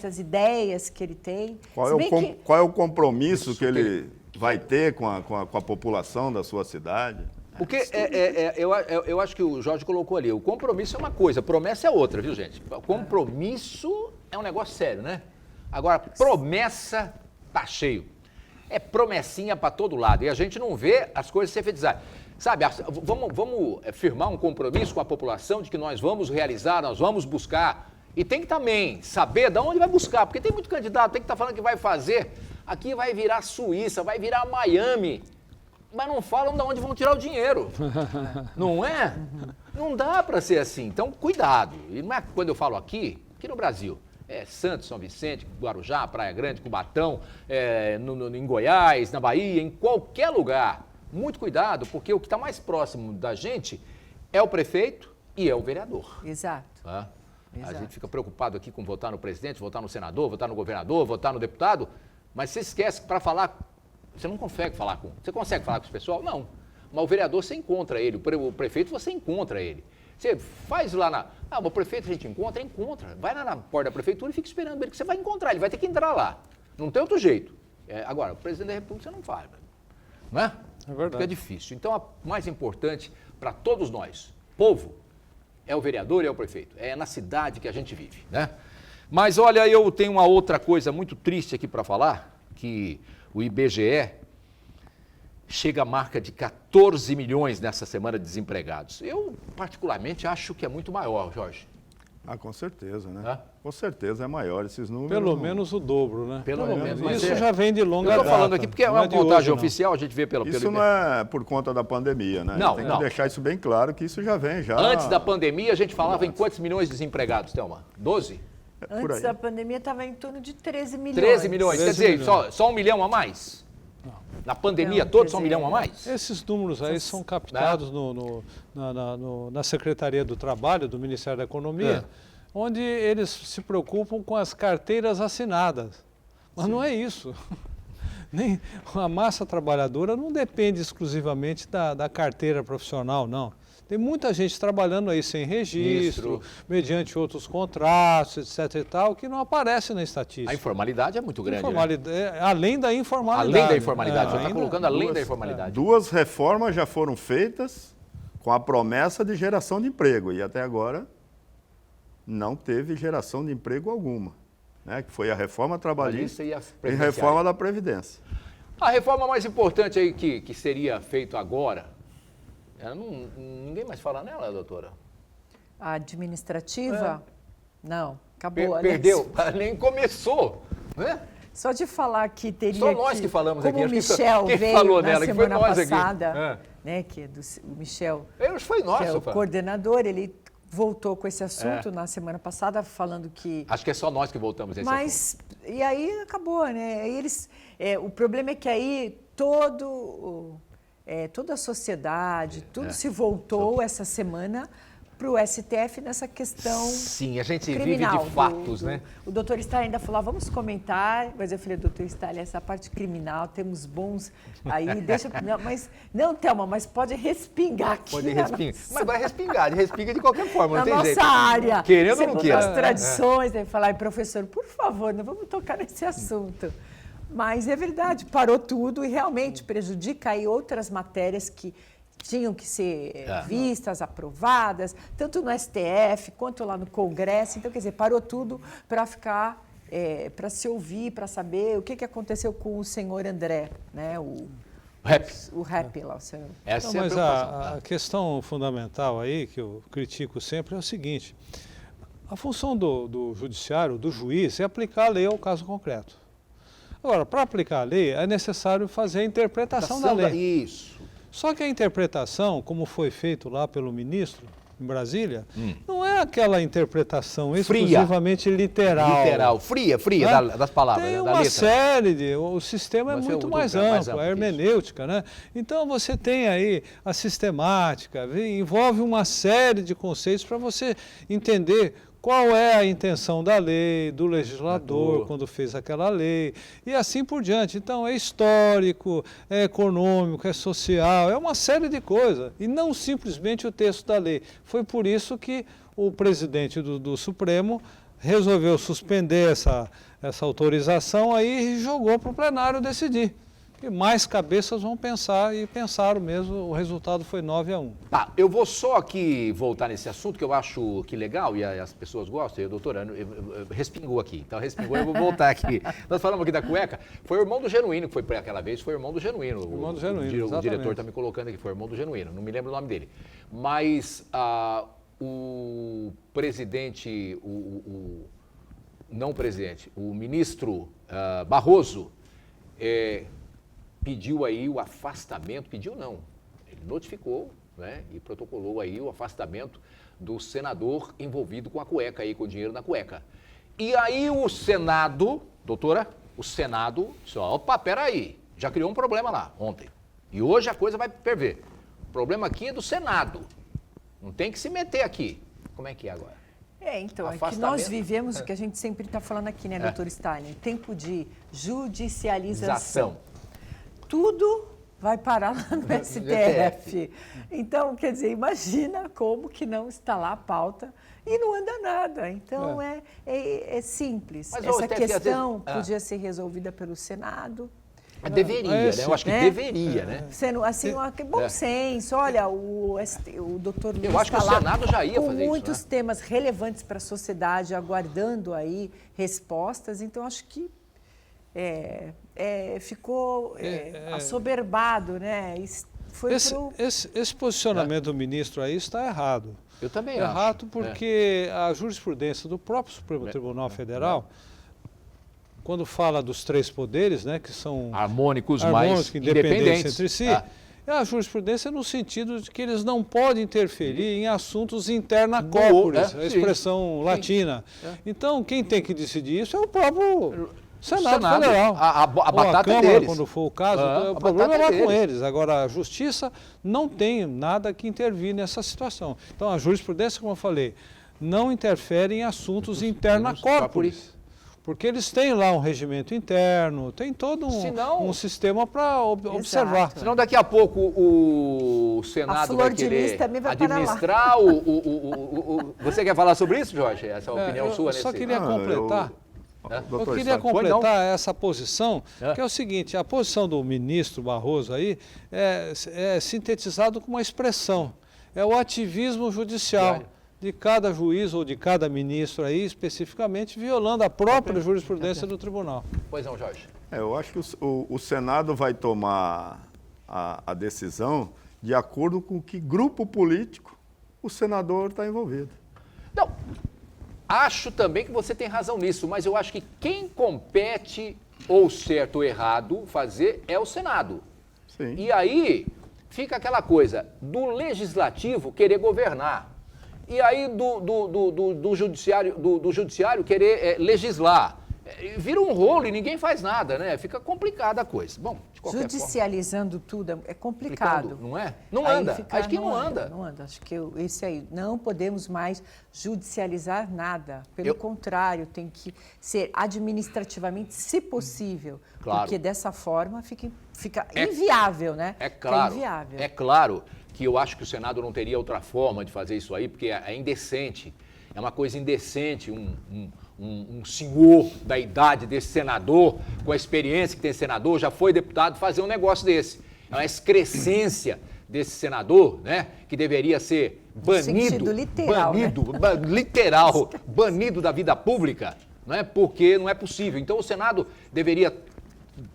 as ideias que ele tem.
Qual é o compromisso que ele vai ter com a população da sua cidade?
Porque eu acho que o Jorge colocou ali, o compromisso é uma coisa, promessa é outra, viu, gente? Compromisso é um negócio sério, né? Agora, promessa tá cheio. É promessinha para todo lado e a gente não vê as coisas ser feitas. Sabe, vamos firmar um compromisso com a população de que nós vamos realizar, nós vamos buscar. E tem que também saber de onde vai buscar, porque tem muito candidato, tem que estar falando que vai fazer. Aqui vai virar Suíça, vai virar Miami, mas não falam de onde vão tirar o dinheiro. Não é? Não dá para ser assim. Então, cuidado. E não é quando eu falo aqui no Brasil. É Santos, São Vicente, Guarujá, Praia Grande, Cubatão, em Goiás, na Bahia, em qualquer lugar. Muito cuidado, porque o que está mais próximo da gente é o prefeito e é o vereador.
Exato.
Tá?
Exato.
A gente fica preocupado aqui com votar no presidente, votar no senador, votar no governador, votar no deputado, mas você esquece que para falar, você não consegue falar com... Você consegue falar com os pessoal? Não. Mas o vereador você encontra ele, o prefeito você encontra ele. Você faz lá na... o prefeito a gente encontra. Vai lá na porta da prefeitura e fica esperando ele, que você vai encontrar, ele vai ter que entrar lá. Não tem outro jeito. Agora, o presidente da República você não faz, não é?
É verdade.
Fica difícil. Então, a mais importante para todos nós, povo, é o vereador e é o prefeito. É na cidade que a gente vive, né? Mas, olha, eu tenho uma outra coisa muito triste aqui para falar, que o IBGE chega à marca de 14 milhões nessa semana de desempregados. Eu, particularmente, acho que é muito maior, Jorge.
Com certeza, né?
Hã?
Com certeza é maior esses números.
Pelo menos o dobro, né?
Pelo menos. Mas
isso já vem de longa data.
Eu estou falando aqui porque é uma contagem oficial, a gente vê pelo...
Isso não é por conta da pandemia, né?
Não,
Tem
não.
que deixar isso bem claro, que isso já vem já...
Antes da pandemia, a gente falava em quantos milhões de desempregados, Thelma? 12?
Antes da pandemia estava em torno de 13 milhões.
13 milhões.
13
Quer dizer,
milhões.
só 1 milhão a mais?
Não.
Na pandemia
Não,
toda,
quer
só 1
dizer,
milhão a mais?
Esses números aí são captados na Secretaria do Trabalho, do Ministério da Economia, onde eles se preocupam com as carteiras assinadas. Mas não é isso. Nem a massa trabalhadora não depende exclusivamente da carteira profissional, não. Tem muita gente trabalhando aí sem registro, mediante outros contratos, etc. e tal, que não aparece na estatística.
A informalidade é muito grande,
além da informalidade.
Além da informalidade, você está colocando além da informalidade.
2 reformas já foram feitas com a promessa de geração de emprego e até agora não teve geração de emprego alguma, né? Que foi a reforma trabalhista e a reforma da Previdência.
A reforma mais importante aí que seria feito agora, ninguém mais fala nela, doutora?
A administrativa? Não, acabou.
Perdeu, nem começou, né?
Só de falar que teria
Só nós que falamos
como
aqui.
o Michel veio
falou
na
nela, que
semana
foi nós
passada,
aqui.
né, que o Michel,
Foi nosso,
que é o coordenador, ele voltou com esse assunto na semana passada, falando que...
Acho que é só nós que voltamos a esse assunto.
E aí acabou, né? Aí o problema é que aí toda a sociedade, tudo se voltou essa semana para o STF nessa questão.
Sim, a gente
criminal,
vive de fatos, né?
O doutor Stalin ainda falou, vamos comentar, mas eu falei, doutor Stalin, essa parte criminal, temos bons aí, deixa... Não, Thelma, mas pode respingar aqui.
Pode respingar, mas vai respinga de qualquer forma, não tem jeito.
Na nossa área.
Querendo ou não queira.
As tradições, né? Falar, professor, por favor, não vamos tocar nesse assunto. Mas é verdade, parou tudo e realmente prejudica aí outras matérias que tinham que ser vistas, aprovadas, tanto no STF quanto lá no Congresso. Então, quer dizer, parou tudo para ficar, para se ouvir, para saber o que aconteceu com o senhor André, né? O rap lá, o senhor.
Não, mas a questão fundamental aí, que eu critico sempre, é o seguinte: a função do judiciário, do juiz, é aplicar a lei ao caso concreto. Agora, para aplicar a lei, é necessário fazer a interpretação da lei.
Isso.
Só que a interpretação, como foi feito lá pelo ministro, em Brasília, não é aquela interpretação exclusivamente literal.
Fria, né? das palavras,
tem
da
uma
letra.
série o sistema é muito mais amplo, a hermenêutica, né? Então você tem aí a sistemática, envolve uma série de conceitos para você entender qual é a intenção da lei, do legislador, quando fez aquela lei, e assim por diante. Então, é histórico, é econômico, é social, é uma série de coisas, e não simplesmente o texto da lei. Foi por isso que o presidente do Supremo resolveu suspender essa autorização aí e jogou para o plenário decidir. e mais cabeças vão pensar, e pensaram mesmo, o resultado foi 9-1.
Tá, eu vou só aqui voltar nesse assunto, que eu acho que legal, e as pessoas gostam, e a doutora respingou aqui, então respingou, eu vou voltar aqui. Nós falamos aqui da cueca, foi o irmão do Genuíno que foi para aquela vez, foi o irmão do Genuíno.
O irmão do Genuíno,
o diretor está me colocando aqui, foi o irmão do Genuíno, não me lembro o nome dele. Mas o presidente, não presidente, o ministro Barroso pediu aí o afastamento, pediu não, ele notificou, né, e protocolou aí o afastamento do senador envolvido com a cueca aí, com o dinheiro na cueca. E aí o Senado, doutora, o Senado disse, opa, peraí, já criou um problema lá ontem. E hoje a coisa vai ferver. O problema aqui é do Senado, não tem que se meter aqui. Como é que é agora?
Então, é que nós vivemos o que a gente sempre está falando aqui, né, doutor Stalin? Tempo de judicialização. Tudo vai parar lá no STF. Então, quer dizer, imagina como que não está lá a pauta e não anda nada. Então, é simples.
Mas
essa questão podia ser resolvida pelo Senado.
Deveria, né? Eu acho que deveria, né?
Sendo assim, bom senso. Olha, o doutor Luiz
eu acho que o Senado já ia fazer isso,
muitos temas relevantes para a sociedade, aguardando aí respostas. Então, acho que ficou assoberbado, né?
Esse posicionamento do ministro aí está errado.
Eu também acho.
Errado porque a jurisprudência do próprio Supremo Tribunal Federal, quando fala dos três poderes, né, que são
harmônicos mais independentes
entre si, é a jurisprudência no sentido de que eles não podem interferir em assuntos interna corporis, a expressão latina. Então, quem tem que decidir isso é o próprio Senado Federal.
A batata
Câmara,
deles.
quando for o caso, o problema é lá com eles. Agora, a Justiça não tem nada que intervir nessa situação. Então, a jurisprudência, como eu falei, não interfere em assuntos interna corporis. Porque eles têm lá um regimento interno, tem todo um sistema para observar.
Senão daqui a pouco o Senado vai querer administrar Você quer falar sobre isso, Jorge? Essa opinião sua nesse...
Eu só queria completar. Eu queria completar essa posição, que é o seguinte, a posição do ministro Barroso aí é sintetizado com uma expressão, é o ativismo judicial de cada juiz ou de cada ministro aí, especificamente, violando a própria jurisprudência do tribunal.
Pois não, Jorge.
Eu acho que o Senado vai tomar a decisão de acordo com que grupo político o senador está envolvido.
Não, acho também que você tem razão nisso, mas eu acho que quem compete, ou certo ou errado, fazer é o Senado.
Sim.
E aí fica aquela coisa do legislativo querer governar. E aí do judiciário querer legislar. Vira um rolo e ninguém faz nada, né? Fica complicada a coisa. Bom, de qualquer
Judicializando
forma,
tudo é complicado.
Não é? Não anda. Acho que não anda.
Não anda. Acho que esse aí, não podemos mais judicializar nada. Pelo contrário, tem que ser administrativamente, se possível.
Claro.
Porque dessa forma fica inviável, né?
É claro.
Inviável.
É claro que eu acho que o Senado não teria outra forma de fazer isso aí, porque é indecente. É uma coisa indecente, um senhor da idade desse senador, com a experiência que tem senador, já foi deputado, fazer um negócio desse. É uma excrescência desse senador, né, que deveria ser banido, banido da vida pública, né, porque não é possível. Então o Senado deveria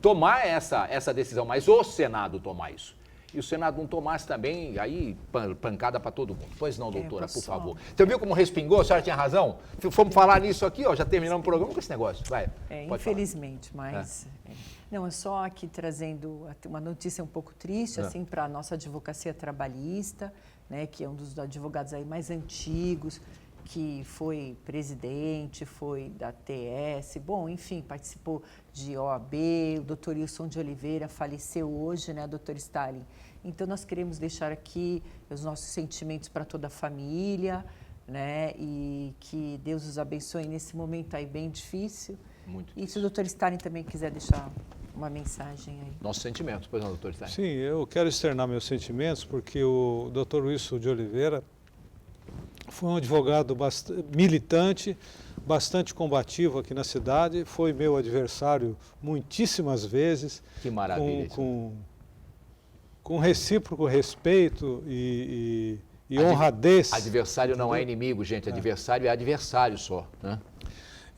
tomar essa decisão, mas o Senado tomar isso. E o Senado não tomasse também, aí pancada para todo mundo. Pois não, doutora, por favor. Você viu como respingou? A senhora tinha razão? Fomos falar nisso aqui, já terminamos o programa com esse negócio. Vai,
infelizmente, mas... Não, é só aqui trazendo uma notícia um pouco triste, assim, para a nossa advocacia trabalhista, né, que é um dos advogados aí mais antigos, que foi presidente, foi da TS, bom, enfim, participou de OAB, o doutor Wilson de Oliveira faleceu hoje, né, doutor Stalin? Então, nós queremos deixar aqui os nossos sentimentos para toda a família, né, e que Deus os abençoe nesse momento aí bem difícil.
Muito
difícil. E se o doutor Stalin também quiser deixar uma mensagem aí.
Nossos sentimentos, pois não, doutor Stalin?
Sim, eu quero externar meus sentimentos, porque o doutor Wilson de Oliveira foi um advogado militante, bastante combativo aqui na cidade, foi meu adversário muitíssimas vezes.
Que maravilha.
Com recíproco respeito e honradez.
Adversário não é inimigo, gente. Adversário é adversário só, né?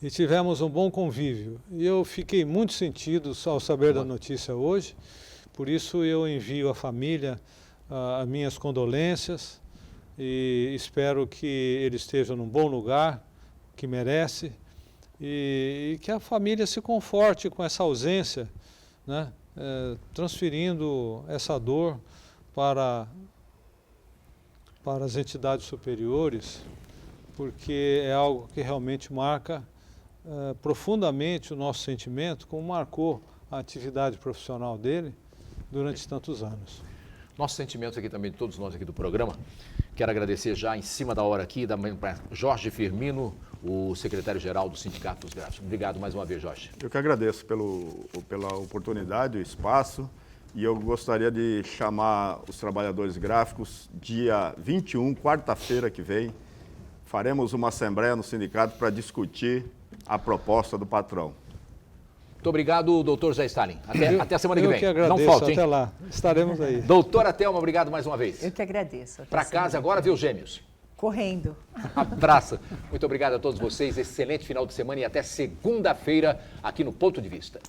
E tivemos um bom convívio. E eu fiquei muito sentido ao saber da notícia hoje. Por isso eu envio à família as minhas condolências e espero que ele esteja num bom lugar, que merece, e que a família se conforte com essa ausência, né? Transferindo essa dor para as entidades superiores, porque é algo que realmente marca profundamente o nosso sentimento, como marcou a atividade profissional dele durante tantos anos.
Nossos sentimentos aqui também, todos nós aqui do programa. Quero agradecer já em cima da hora aqui, para Jorge Firmino, o secretário-geral do Sindicato dos Gráficos. Obrigado mais uma vez, Jorge.
Eu que agradeço pela oportunidade, o espaço, e eu gostaria de chamar os trabalhadores gráficos, dia 21, quarta-feira que vem, faremos uma assembleia no sindicato para discutir a proposta do patrão.
Muito obrigado, doutor Zé Stalin. Até a semana que vem.
Eu que agradeço.
Não falte, hein?
Até lá. Estaremos aí.
Doutora Thelma, obrigado mais uma vez.
Eu que agradeço.
Para casa agora, ver os gêmeos.
Correndo.
Abraço. Muito obrigado a todos vocês. Excelente final de semana e até segunda-feira aqui no Ponto de Vista.